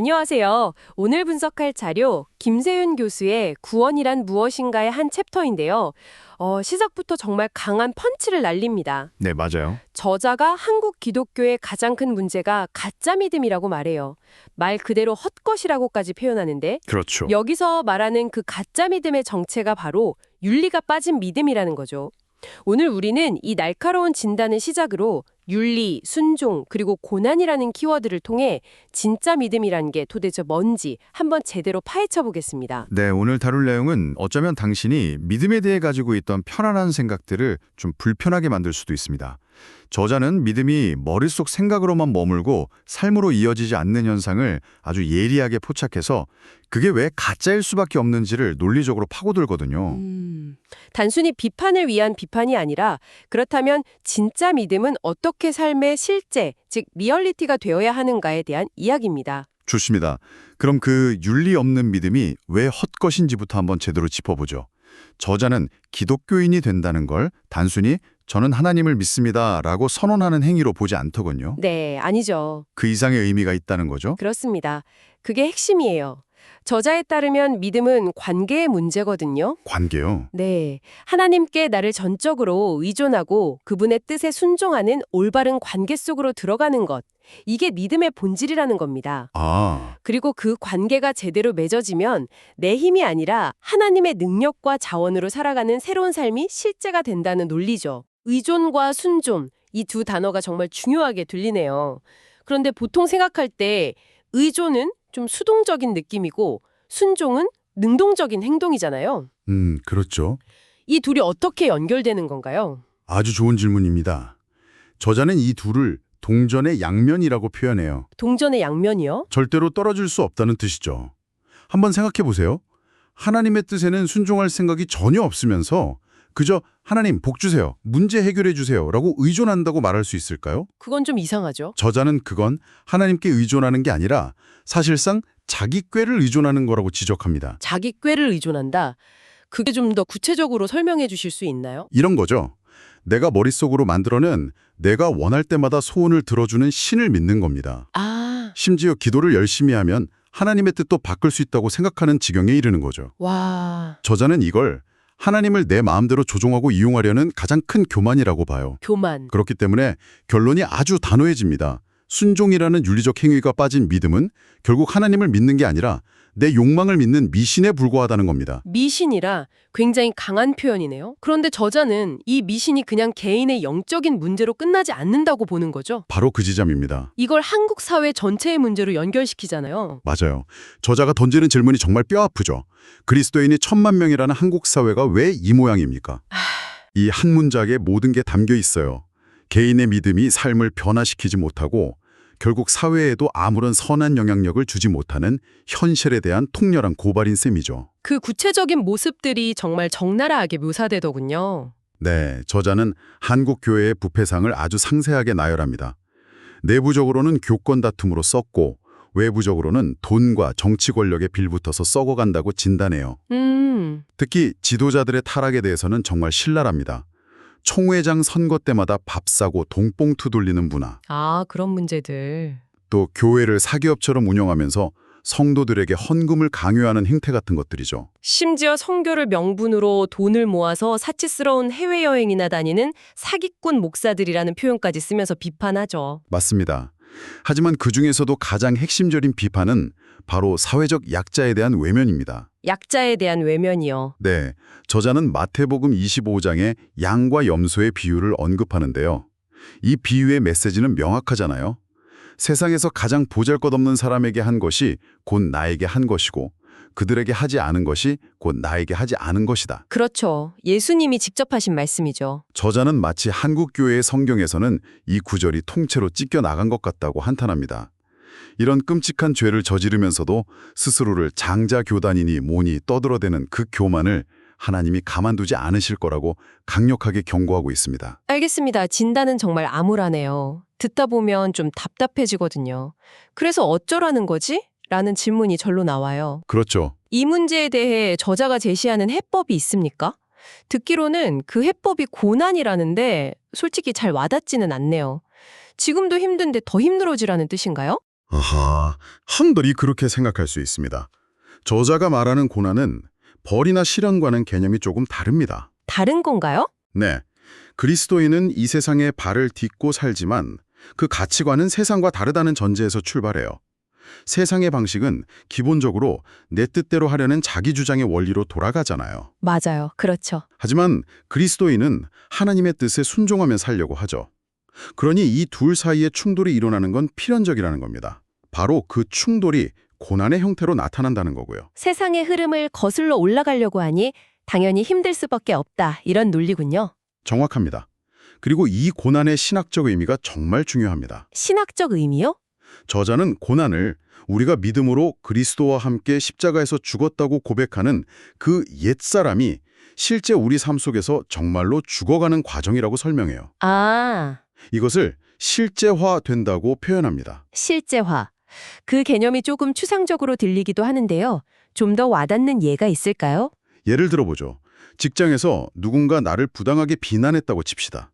안녕하세요. 오늘 분석할 자료, 김세윤 교수의 구원이란 무엇인가의 한 챕터인데요. 시작부터 정말 강한 펀치를 날립니다. 네, 맞아요. 저자가 한국 기독교의 가장 큰 문제가 가짜 믿음이라고 말해요. 말 그대로 헛것이라고까지 표현하는데 그렇죠. 여기서 말하는 그 가짜 믿음의 정체가 바로 윤리가 빠진 믿음이라는 거죠. 오늘 우리는 이 날카로운 진단을 시작으로 윤리, 순종, 그리고 고난이라는 키워드를 통해 진짜 믿음이란 게 도대체 뭔지 한번 제대로 파헤쳐 보겠습니다. 네, 오늘 다룰 내용은 어쩌면 당신이 믿음에 대해 가지고 있던 편안한 생각들을 좀 불편하게 만들 수도 있습니다. 저자는 믿음이 머릿속 생각으로만 머물고 삶으로 이어지지 않는 현상을 아주 예리하게 포착해서 그게 왜 가짜일 수밖에 없는지를 논리적으로 파고들거든요. 단순히 비판을 위한 비판이 아니라 그렇다면 진짜 믿음은 어떻게 삶의 실제, 즉 리얼리티가 되어야 하는가에 대한 이야기입니다. 좋습니다. 그럼 그 윤리 없는 믿음이 왜 헛것인지부터 한번 제대로 짚어보죠. 저자는 기독교인이 된다는 걸 단순히 저는 하나님을 믿습니다 라고 선언하는 행위로 보지 않더군요. 네, 아니죠. 그 이상의 의미가 있다는 거죠. 그렇습니다. 그게 핵심이에요. 저자에 따르면 믿음은 관계의 문제거든요. 관계요. 네, 하나님께 나를 전적으로 의존하고 그분의 뜻에 순종하는 올바른 관계 속으로 들어가는 것. 이게 믿음의 본질이라는 겁니다. 아, 그리고 그 관계가 제대로 맺어지면 내 힘이 아니라 하나님의 능력과 자원으로 살아가는 새로운 삶이 실제가 된다는 논리죠. 의존과 순종, 이 두 단어가 정말 중요하게 들리네요. 그런데 보통 생각할 때 의존은 좀 수동적인 느낌이고 순종은 능동적인 행동이잖아요. 그렇죠. 이 둘이 어떻게 연결되는 건가요? 아주 좋은 질문입니다. 저자는 이 둘을 동전의 양면이라고 표현해요. 동전의 양면이요? 절대로 떨어질 수 없다는 뜻이죠. 한번 생각해 보세요. 하나님의 뜻에는 순종할 생각이 전혀 없으면서 그저 하나님 복 주세요, 문제 해결해 주세요 라고 의존한다고 말할 수 있을까요? 그건 좀 이상하죠. 저자는 그건 하나님께 의존하는 게 아니라 사실상 자기 꾀를 의존하는 거라고 지적합니다. 자기 꾀를 의존한다. 그게 좀 더 구체적으로 설명해 주실 수 있나요? 이런 거죠. 내가 머릿속으로 만들어낸 내가 원할 때마다 소원을 들어주는 신을 믿는 겁니다. 아, 심지어 기도를 열심히 하면 하나님의 뜻도 바꿀 수 있다고 생각하는 지경에 이르는 거죠. 와, 저자는 이걸 하나님을 내 마음대로 조종하고 이용하려는 가장 큰 교만이라고 봐요. 교만. 그렇기 때문에 결론이 아주 단호해집니다. 순종이라는 윤리적 행위가 빠진 믿음은 결국 하나님을 믿는 게 아니라 내 욕망을 믿는 미신에 불과하다는 겁니다. 미신이라 굉장히 강한 표현이네요. 그런데 저자는 이 미신이 그냥 개인의 영적인 문제로 끝나지 않는다고 보는 거죠. 바로 그 지점입니다. 이걸 한국 사회 전체의 문제로 연결시키잖아요. 맞아요. 저자가 던지는 질문이 정말 뼈아프죠. 그리스도인이 1,000,000명이라는 한국 사회가 왜 이 모양입니까? 이 한 문장에 모든 게 담겨 있어요. 개인의 믿음이 삶을 변화시키지 못하고 결국 사회에도 아무런 선한 영향력을 주지 못하는 현실에 대한 통렬한 고발인 셈이죠. 그 구체적인 모습들이 정말 적나라하게 묘사되더군요. 네, 저자는 한국 교회의 부패상을 아주 상세하게 나열합니다. 내부적으로는 교권 다툼으로 썩고 외부적으로는 돈과 정치 권력에 빌붙어서 썩어간다고 진단해요. 특히 지도자들의 타락에 대해서는 정말 신랄합니다. 총회장 선거 때마다 밥 사고 돈봉투 돌리는 문화, 아, 그런 문제들. 또 교회를 사기업처럼 운영하면서 성도들에게 헌금을 강요하는 행태 같은 것들이죠. 심지어 성교를 명분으로 돈을 모아서 사치스러운 해외여행이나 다니는 사기꾼 목사들이라는 표현까지 쓰면서 비판하죠. 맞습니다. 하지만 그중에서도 가장 핵심적인 비판은 바로 사회적 약자에 대한 외면입니다. 약자에 대한 외면이요. 네, 저자는 마태복음 25장의 양과 염소의 비유를 언급하는데요. 이 비유의 메시지는 명확하잖아요. 세상에서 가장 보잘것없는 사람에게 한 것이 곧 나에게 한 것이고 그들에게 하지 않은 것이 곧 나에게 하지 않은 것이다. 그렇죠. 예수님이 직접 하신 말씀이죠. 저자는 마치 한국 교회의 성경에서는 이 구절이 통째로 찢겨 나간 것 같다고 한탄합니다. 이런 끔찍한 죄를 저지르면서도 스스로를 장자 교단이니 뭐니 떠들어대는 그 교만을 하나님이 가만두지 않으실 거라고 강력하게 경고하고 있습니다. 알겠습니다. 진단은 정말 암울하네요. 듣다 보면 좀 답답해지거든요. 그래서 어쩌라는 거지? 라는 질문이 절로 나와요. 그렇죠. 이 문제에 대해 저자가 제시하는 해법이 있습니까? 듣기로는 그 해법이 고난이라는데 솔직히 잘 와닿지는 않네요. 지금도 힘든데 더 힘들어지라는 뜻인가요? 아하, 한들이 그렇게 생각할 수 있습니다. 저자가 말하는 고난은 벌이나 시련과는 개념이 조금 다릅니다. 다른 건가요? 네, 그리스도인은 이 세상에 발을 딛고 살지만 그 가치관은 세상과 다르다는 전제에서 출발해요. 세상의 방식은 기본적으로 내 뜻대로 하려는 자기 주장의 원리로 돌아가잖아요. 맞아요. 그렇죠. 하지만 그리스도인은 하나님의 뜻에 순종하며 살려고 하죠. 그러니 이 둘 사이의 충돌이 일어나는 건 필연적이라는 겁니다. 바로 그 충돌이 고난의 형태로 나타난다는 거고요. 세상의 흐름을 거슬러 올라가려고 하니 당연히 힘들 수밖에 없다. 이런 논리군요. 정확합니다. 그리고 이 고난의 신학적 의미가 정말 중요합니다. 신학적 의미요? 저자는 고난을 우리가 믿음으로 그리스도와 함께 십자가에서 죽었다고 고백하는 그 옛사람이 실제 우리 삶 속에서 정말로 죽어가는 과정이라고 설명해요. 아, 이것을 실제화된다고 표현합니다. 실제화. 그 개념이 조금 추상적으로 들리기도 하는데요. 좀 더 와닿는 예가 있을까요? 예를 들어보죠. 직장에서 누군가 나를 부당하게 비난했다고 칩시다.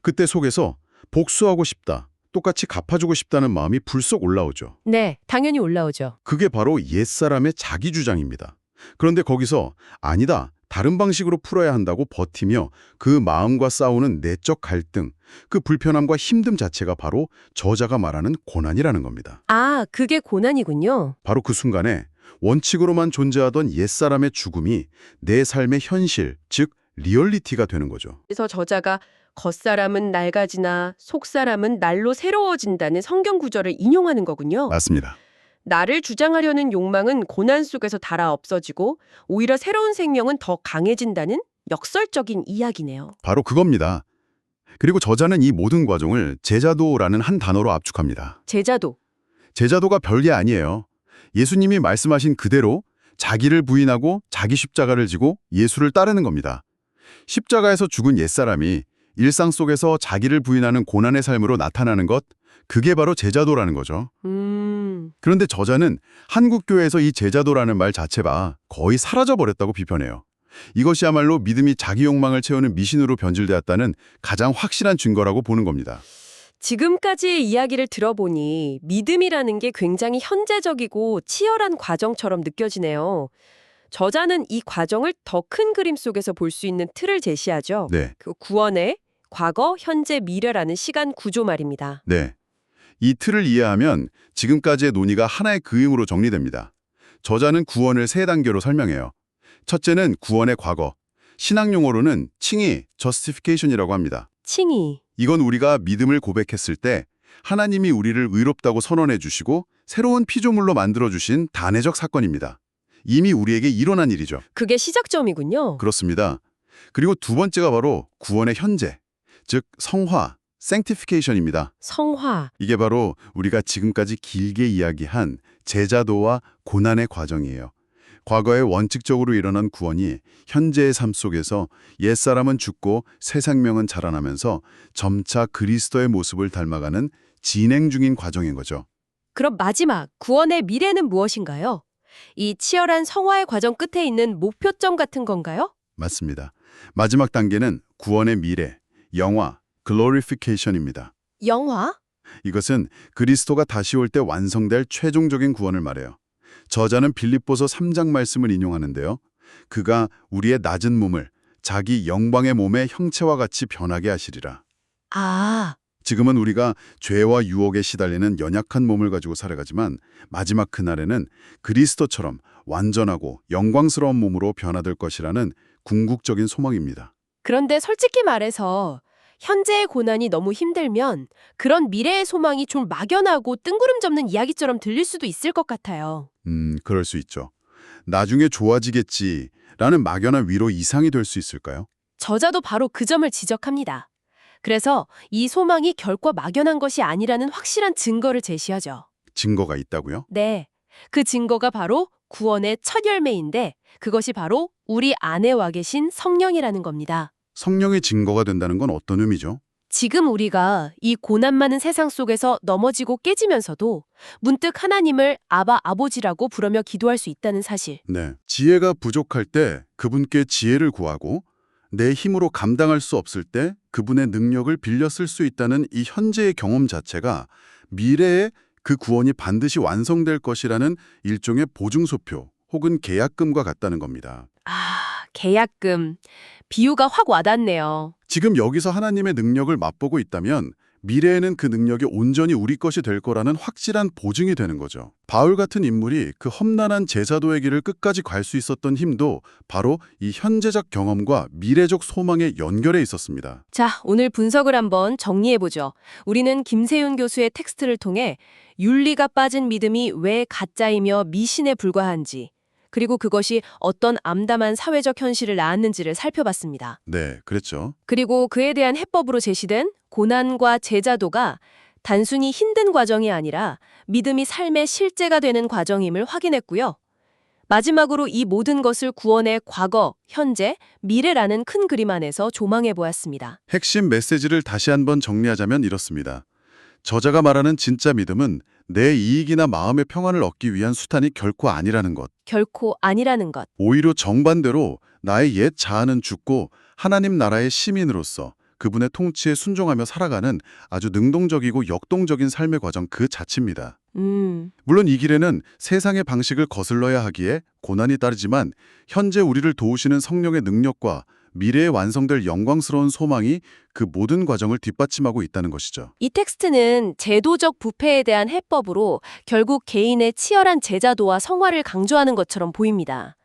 그때 속에서 복수하고 싶다, 똑같이 갚아주고 싶다는 마음이 불쑥 올라오죠. 네, 당연히 올라오죠. 그게 바로 옛사람의 자기 주장입니다. 그런데 거기서 아니다, 다른 방식으로 풀어야 한다고 버티며 그 마음과 싸우는 내적 갈등, 그 불편함과 힘듦 자체가 바로 저자가 말하는 고난이라는 겁니다. 아, 그게 고난이군요. 바로 그 순간에 원칙으로만 존재하던 옛사람의 죽음이 내 삶의 현실, 즉 리얼리티가 되는 거죠. 그래서 저자가 겉사람은 낡아지나 속사람은 날로 새로워진다는 성경 구절을 인용하는 거군요. 맞습니다. 나를 주장하려는 욕망은 고난 속에서 닳아 없어지고 오히려 새로운 생명은 더 강해진다는 역설적인 이야기네요. 바로 그겁니다. 그리고 저자는 이 모든 과정을 제자도라는 한 단어로 압축합니다. 제자도. 제자도가 별게 아니에요. 예수님이 말씀하신 그대로 자기를 부인하고 자기 십자가를 지고 예수를 따르는 겁니다. 십자가에서 죽은 옛사람이 일상 속에서 자기를 부인하는 고난의 삶으로 나타나는 것, 그게 바로 제자도라는 거죠. 그런데 저자는 한국교회에서 이 제자도라는 말 자체가 거의 사라져버렸다고 비판해요. 이것이야말로 믿음이 자기 욕망을 채우는 미신으로 변질되었다는 가장 확실한 증거라고 보는 겁니다. 지금까지의 이야기를 들어보니 믿음이라는 게 굉장히 현재적이고 치열한 과정처럼 느껴지네요. 저자는 이 과정을 더 큰 그림 속에서 볼 수 있는 틀을 제시하죠. 네, 그 구원의 과거, 현재, 미래라는 시간 구조 말입니다. 네. 이 틀을 이해하면 지금까지의 논의가 하나의 그림으로 정리됩니다. 저자는 구원을 세 단계로 설명해요. 첫째는 구원의 과거, 신학 용어로는 칭의, justification이라고 합니다. 칭의. 이건 우리가 믿음을 고백했을 때 하나님이 우리를 의롭다고 선언해 주시고 새로운 피조물로 만들어 주신 단회적 사건입니다. 이미 우리에게 일어난 일이죠. 그게 시작점이군요. 그렇습니다. 그리고 두 번째가 바로 구원의 현재, 즉 성화, sanctification입니다. 성화. 이게 바로 우리가 지금까지 길게 이야기한 제자도와 고난의 과정이에요. 과거에 원칙적으로 일어난 구원이 현재의 삶 속에서 옛사람은 죽고 새 생명은 자라나면서 점차 그리스도의 모습을 닮아가는 진행 중인 과정인 거죠. 그럼 마지막, 구원의 미래는 무엇인가요? 이 치열한 성화의 과정 끝에 있는 목표점 같은 건가요? 맞습니다. 마지막 단계는 구원의 미래, 영화, glorification입니다. 영화? 이것은 그리스도가 다시 올 때 완성될 최종적인 구원을 말해요. 저자는 빌립보서 3장 말씀을 인용하는데요. 그가 우리의 낮은 몸을 자기 영광의 몸의 형체와 같이 변하게 하시리라. 아, 지금은 우리가 죄와 유혹에 시달리는 연약한 몸을 가지고 살아가지만 마지막 그날에는 그리스도처럼 완전하고 영광스러운 몸으로 변화될 것이라는 궁극적인 소망입니다. 그런데 솔직히 말해서 현재의 고난이 너무 힘들면 그런 미래의 소망이 좀 막연하고 뜬구름 잡는 이야기처럼 들릴 수도 있을 것 같아요. 그럴 수 있죠. 나중에 좋아지겠지라는 막연한 위로 이상이 될 수 있을까요? 저자도 바로 그 점을 지적합니다. 그래서 이 소망이 결코 막연한 것이 아니라는 확실한 증거를 제시하죠. 증거가 있다고요? 네, 그 증거가 바로 구원의 첫 열매인데 그것이 바로 우리 안에 와 계신 성령이라는 겁니다. 성령의 증거가 된다는 건 어떤 의미죠? 지금 우리가 이 고난 많은 세상 속에서 넘어지고 깨지면서도 문득 하나님을 아바 아버지라고 부르며 기도할 수 있다는 사실. 네. 지혜가 부족할 때 그분께 지혜를 구하고 내 힘으로 감당할 수 없을 때 그분의 능력을 빌려 쓸 수 있다는 이 현재의 경험 자체가 미래에 그 구원이 반드시 완성될 것이라는 일종의 보증소표 혹은 계약금과 같다는 겁니다. 아, 계약금. 비유가 확 와닿네요. 지금 여기서 하나님의 능력을 맛보고 있다면 미래에는 그 능력이 온전히 우리 것이 될 거라는 확실한 보증이 되는 거죠. 바울 같은 인물이 그 험난한 제자도의 길을 끝까지 갈 수 있었던 힘도 바로 이 현재적 경험과 미래적 소망에 연결해 있었습니다. 자, 오늘 분석을 한번 정리해보죠. 우리는 김세윤 교수의 텍스트를 통해 윤리가 빠진 믿음이 왜 가짜이며 미신에 불과한지, 그리고 그것이 어떤 암담한 사회적 현실을 낳았는지를 살펴봤습니다. 네, 그랬죠. 그리고 그에 대한 해법으로 제시된 고난과 제자도가 단순히 힘든 과정이 아니라 믿음이 삶의 실제가 되는 과정임을 확인했고요. 마지막으로 이 모든 것을 구원의 과거, 현재, 미래라는 큰 그림 안에서 조망해 보았습니다. 핵심 메시지를 다시 한번 정리하자면 이렇습니다. 저자가 말하는 진짜 믿음은 내 이익이나 마음의 평안을 얻기 위한 수단이 결코 아니라는 것. 결코 아니라는 것. 오히려 정반대로 나의 옛 자아는 죽고 하나님 나라의 시민으로서 그분의 통치에 순종하며 살아가는 아주 능동적이고 역동적인 삶의 과정 그 자체입니다. 물론 이 길에는 세상의 방식을 거슬러야 하기에 고난이 따르지만 현재 우리를 도우시는 성령의 능력과 미래에 완성될 영광스러운 소망이 그 모든 과정을 뒷받침하고 있다는 것이죠. 이 텍스트는 제도적 부패에 대한 해법으로 결국 개인의 치열한 제자도와 성화를 강조하는 것처럼 보입니다.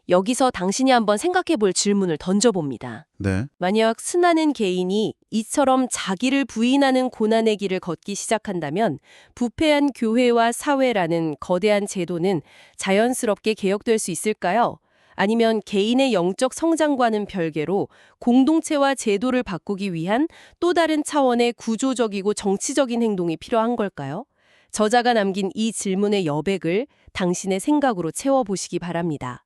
여기서 당신이 한번 생각해 볼 질문을 던져봅니다. 네. 만약 순하는 개인이 이처럼 자기를 부인하는 고난의 길을 걷기 시작한다면 부패한 교회와 사회라는 거대한 제도는 자연스럽게 개혁될 수 있을까요? 아니면 개인의 영적 성장과는 별개로 공동체와 제도를 바꾸기 위한 또 다른 차원의 구조적이고 정치적인 행동이 필요한 걸까요? 저자가 남긴 이 질문의 여백을 당신의 생각으로 채워보시기 바랍니다.